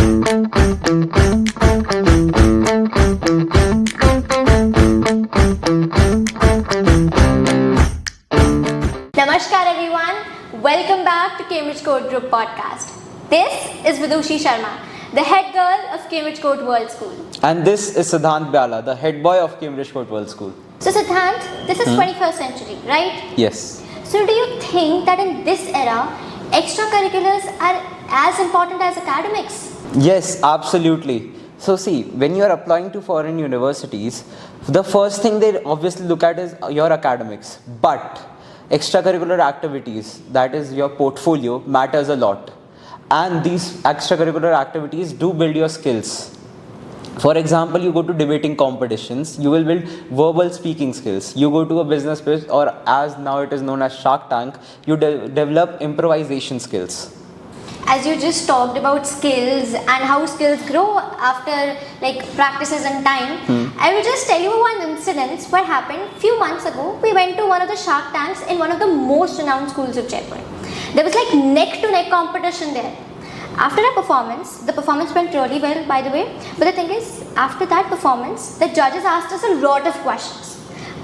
Namaskar everyone, welcome back to Cambridge Code Group podcast. This is Vidushi Sharma, the head girl of Cambridge Code World School. And this is Siddhant Byala, the head boy of Cambridge Court World School. So Siddhant, this is 21st century, right? Yes. So do you think that in this era, extracurriculars are as important as academics? Yes, absolutely. So see, when you are applying to foreign universities, the first thing they obviously look at is your academics. But extracurricular activities, that is your portfolio, matters a lot. And these extracurricular activities do build your skills. For example, you go to debating competitions, you will build verbal speaking skills. You go to a business pitch, or as now it is known as Shark Tank, you develop improvisation skills. As you just talked about skills and how skills grow after practices and time, I will just tell you one incident what happened few months ago. We went to one of the Shark Tanks in one of the most renowned schools of Jaipur. There was neck to neck competition there. After our performance, the performance went really well, by the way, but the thing is, after that performance, the judges asked us a lot of questions.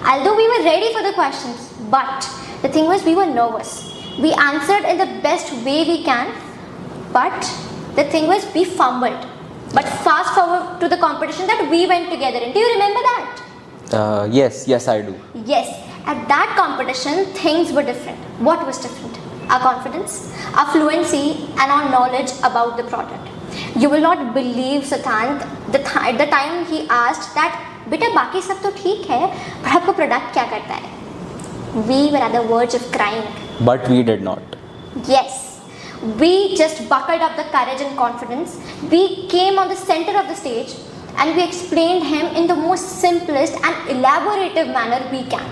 Although we were ready for the questions, but the thing was, we were nervous. We answered in the best way we can, but the thing was, we fumbled. But fast forward to the competition that we went together in. Do you remember that? Yes, I do. Yes, at that competition, things were different. What was different? Our confidence, our fluency, and our knowledge about the product. You will not believe, Siddhant, the time he asked that, "Beta, बाकी सब तो ठीक है, पर आपका product क्या करता है?" We were at the verge of crying. But we did not. Yes. We just buckled up the courage and confidence. We came on the center of the stage and we explained him in the most simplest and elaborative manner we can.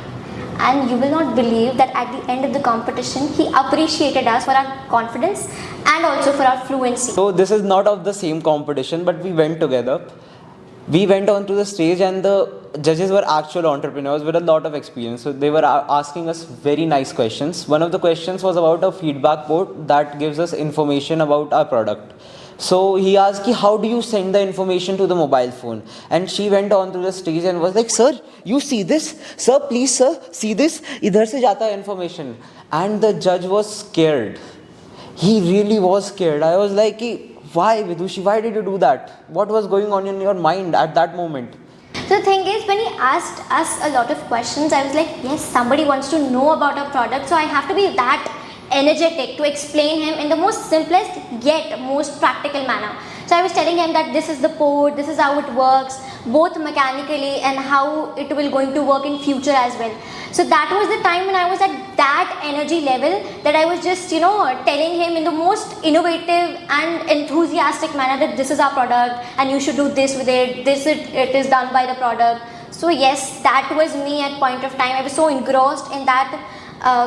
And you will not believe that at the end of the competition, he appreciated us for our confidence and also for our fluency. So this is not of the same competition, but we went together. We went onto the stage and the judges were actual entrepreneurs with a lot of experience. So they were asking us very nice questions. One of the questions was about a feedback board that gives us information about our product. So he asked, how do you send the information to the mobile phone? And she went on to the stage and was like, "Sir, you see this? Sir, please sir, see this? Idhar se jata hai information." And the judge was scared. He really was scared. I was like, why Vidushi, why did you do that? What was going on in your mind at that moment? So the thing is, when he asked us a lot of questions, I was like, yes, somebody wants to know about our product, so I have to be that energetic to explain him in the most simplest yet most practical manner. So I was telling him that this is the port, this is how it works, both mechanically and how it will going to work in future as well. So that was the time when I was at that energy level that I was just, telling him in the most innovative and enthusiastic manner that this is our product and you should do this with it, it is done by the product. So yes, that was me at point of time. I was so engrossed in that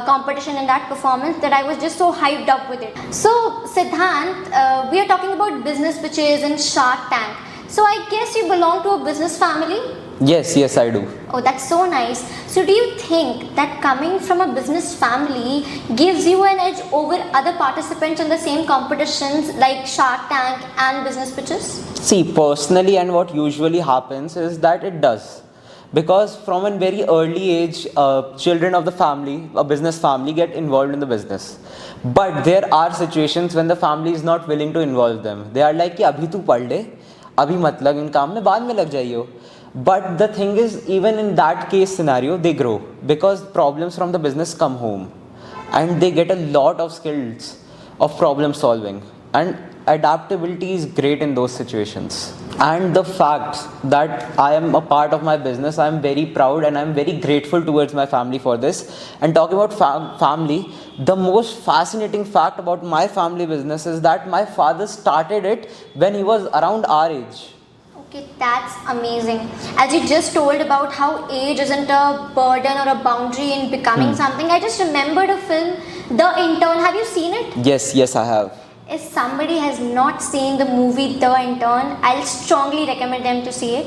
competition and that performance that I was just so hyped up with it. So Siddhant, we are talking about business pitches and Shark Tank. So I guess you belong to a business family? Yes, I do. Oh, that's so nice. So do you think that coming from a business family gives you an edge over other participants in the same competitions like Shark Tank and business pitches? See, personally, and what usually happens is that it does. Because from a very early age, children of the family, a business family, get involved in the business. But there are situations when the family is not willing to involve them. They are like, "Abhi tu pad le, abhi mat lag in kaam mein, baad mein lag jaiyo." But the thing is, even in that case scenario, they grow because problems from the business come home and they get a lot of skills of problem solving, and adaptability is great in those situations. And the fact that I am a part of my business, I am very proud and I am very grateful towards my family for this. And talking about family, the most fascinating fact about my family business is that my father started it when he was around our age. Okay, that's amazing. As you just told about how age isn't a burden or a boundary in becoming something, I just remembered a film, The Intern. Have you seen it? Yes, I have. If somebody has not seen the movie The Intern, I'll strongly recommend them to see it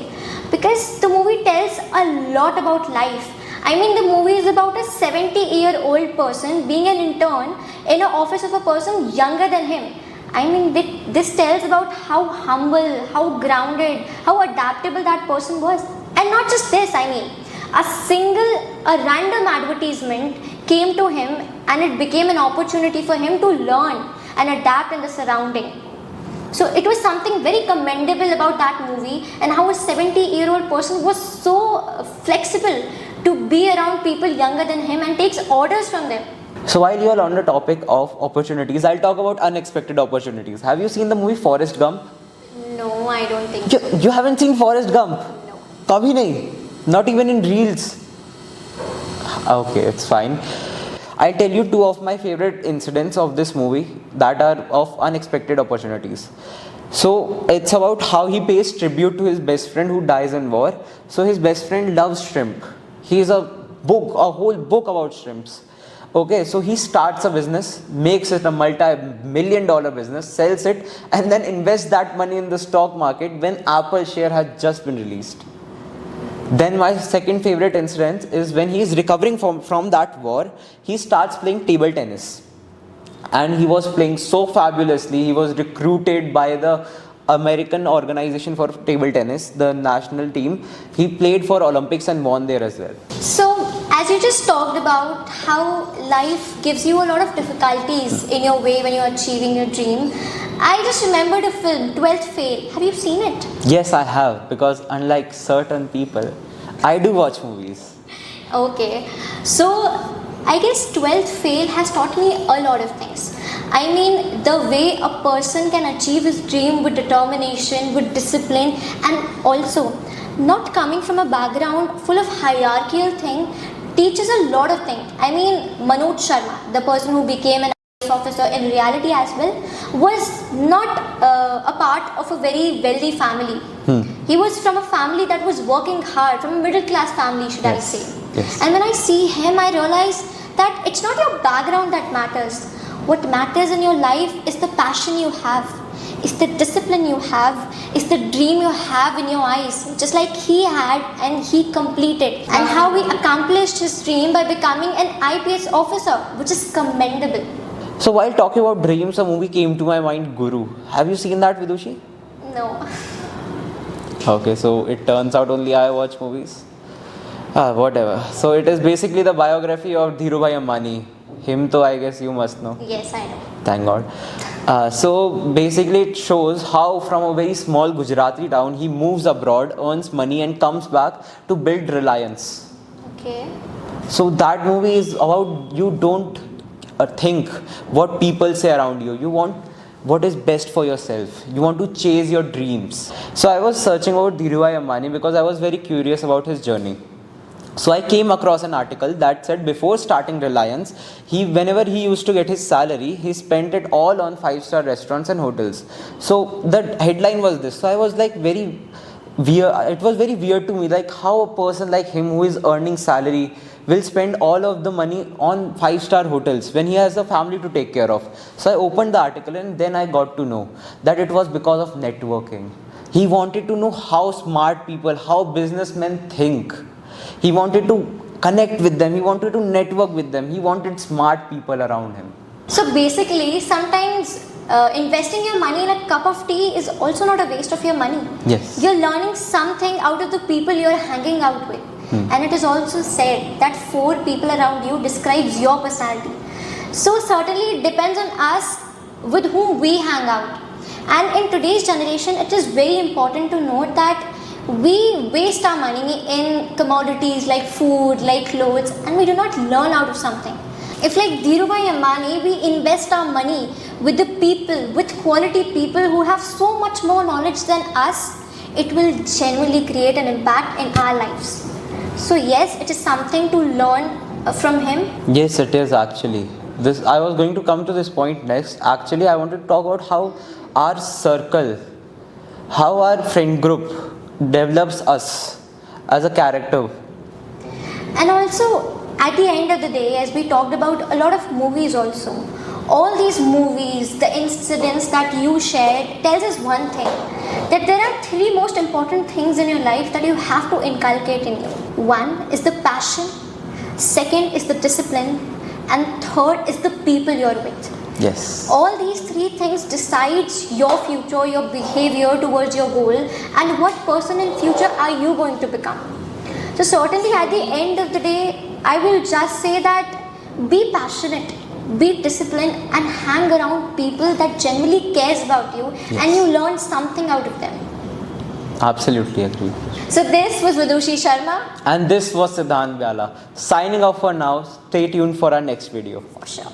because the movie tells a lot about life. I mean, the movie is about a 70-year-old person being an intern in an office of a person younger than him. I mean, this tells about how humble, how grounded, how adaptable that person was. And not just this, I mean, a random advertisement came to him and it became an opportunity for him to learn and adapt in the surrounding. So it was something very commendable about that movie, and how a 70-year-old person was so flexible to be around people younger than him and takes orders from them. So while you are on the topic of opportunities, I'll talk about unexpected opportunities. Have you seen the movie Forrest Gump? No, I don't think You, so. you haven't seen Forrest Gump? No. Kabhi nahi. Not even in reels. Okay, it's fine. I'll tell you two of my favorite incidents of this movie that are of unexpected opportunities. So it's about how he pays tribute to his best friend who dies in war. So his best friend loves shrimp. He is a whole book about shrimps. Okay, so he starts a business, makes it a multi-million dollar business, sells it, and then invests that money in the stock market when Apple share had just been released. Then my second favorite incident is when he is recovering from that war, he starts playing table tennis. And he was playing so fabulously. He was recruited by the American organization for table tennis, the national team. He played for Olympics and won there as well. So, as you just talked about how life gives you a lot of difficulties in your way when you're achieving your dream, I just remembered a film, 12th Fail. Have you seen it? Yes, I have, because unlike certain people, I do watch movies. Okay, so I guess 12th Fail has taught me a lot of things. I mean, the way a person can achieve his dream with determination, with discipline, and also not coming from a background full of hierarchical thing teaches a lot of things. I mean, Manoj Sharma, the person who became an IAS officer in reality as well, was not a part of a very wealthy family. He was from a family that was working hard, from a middle class family, should I say. Yes. And when I see him, I realize that it's not your background that matters. What matters in your life is the passion you have, is the discipline you have, is the dream you have in your eyes, just like he had and he completed, and how he accomplished his dream by becoming an IPS officer, which is commendable. So while talking about dreams, a movie came to my mind, Guru. Have you seen that, Vidushi? No. Okay, so it turns out only I watch movies. Whatever. So it is basically the biography of Dhirubhai Ambani. Him though I guess you must know. Yes, I know. Thank God. So basically it shows how from a very small Gujarati town he moves abroad, earns money and comes back to build Reliance. Okay. So that movie is about you don't think what people say around you. You want what is best for yourself. You want to chase your dreams. So I was searching about Dhirubhai Ambani because I was very curious about his journey. So I came across an article that said before starting Reliance, whenever he used to get his salary, he spent it all on 5-star restaurants and hotels. So the headline was this. So I was like very weird. It was very weird to me, like how a person like him who is earning salary will spend all of the money on 5-star hotels when he has a family to take care of. So I opened the article and then I got to know that it was because of networking. He wanted to know how smart people, how businessmen think. He wanted to connect with them. He wanted to network with them. He wanted smart people around him. So basically, sometimes investing your money in a cup of tea is also not a waste of your money. Yes. You're learning something out of the people you're hanging out with. And it is also said that 4 people around you describes your personality. So certainly it depends on us with whom we hang out. And in today's generation, it is very important to note that we waste our money in commodities like food, like clothes, and we do not learn out of something. If like Dhirubhai Ambani, we invest our money with the people, with quality people who have so much more knowledge than us, it will genuinely create an impact in our lives. So yes, it is something to learn from him. Yes, it is actually. I was going to come to this point next. Actually, I wanted to talk about how our circle, how our friend group develops us as a character. And also, at the end of the day, as we talked about a lot of movies also, all these movies, the incidents that you shared tells us one thing, that there are 3 most important things in your life that you have to inculcate in you. 1 is the passion, 2nd is the discipline, and 3rd is the people you're with. Yes. All these three things decides your future, your behavior towards your goal, and what person in future are you going to become. So certainly at the end of the day, I will just say that be passionate, be disciplined, and hang around people that genuinely cares about you, and you learn something out of them. Absolutely agree. So this was Vidushi Sharma. And this was Siddhant Vyala. Signing off for now. Stay tuned for our next video. For sure.